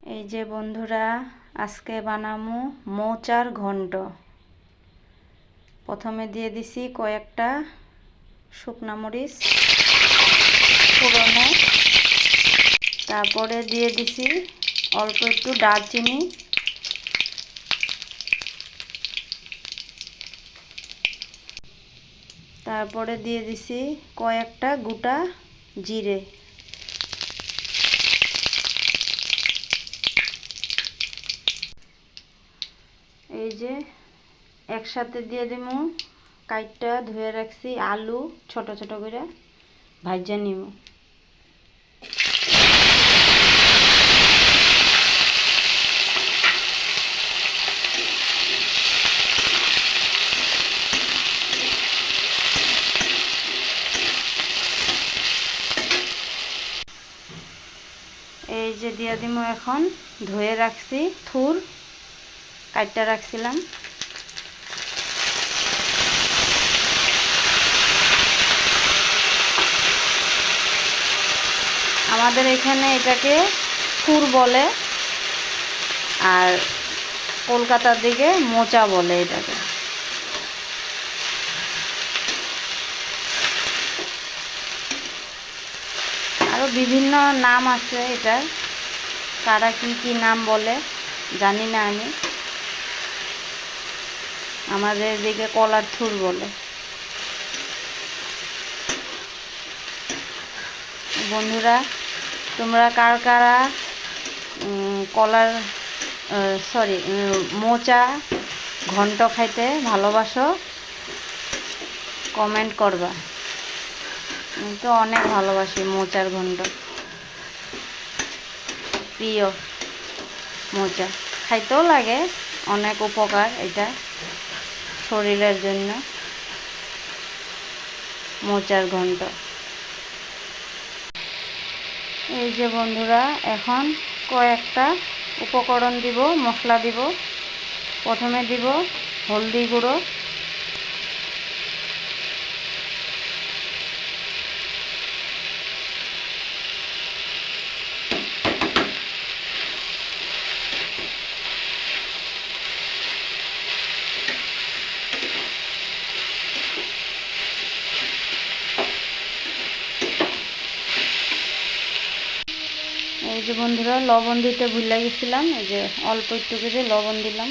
এই যে বন্ধুরা, আজকে বানামু মোচার ঘন্ট। প্রথমে দিয়ে দিছি কয়েকটা শুকনা মরিচ ফোড়নে, তারপরে দিয়ে দিছি অল্প একটু দারচিনি, তারপরে দিয়ে দিছি কয়েকটা গোটা জিরে, এই যে একসাথে দিয়ে দিমু কাইটটা ধুয়ে রাখছি আলু ছোট ছোট করে ভাজা নিমু। এই যে দিয়ে দিমু এখন ধুয়ে রাখছি থুর কাইটটা রাখছিলাম। আমাদের এখানে এটাকে থুর বলে, আর কলকাতার দিকে মোচা বলে এটাকে। আরও বিভিন্ন নাম আছে এটার, কারা কি কি নাম বলে জানি না আমি। আমাদের এদিকে কলার থুর বলে। বন্ধুরা, তোমরা কার কারা মোচা ঘন্ট খাইতে ভালোবাসো কমেন্ট করবা। আমি তো অনেক ভালোবাসি মোচার ঘন্ট, প্রিয়। মোচা খাইতেও লাগে, অনেক উপকার এটা শরীরের জন্য। মোচার ঘন্ট। এই যে বন্ধুরা, এখন কয়েকটা উপকরণ দিব, মশলা দিব। প্রথমে দিব হলদি গুঁড়ো, এই যে বন্ধুরা লবণ দিতে ভুলে গেছিলাম, এই যে অল্প একটু করে লবণ দিলাম।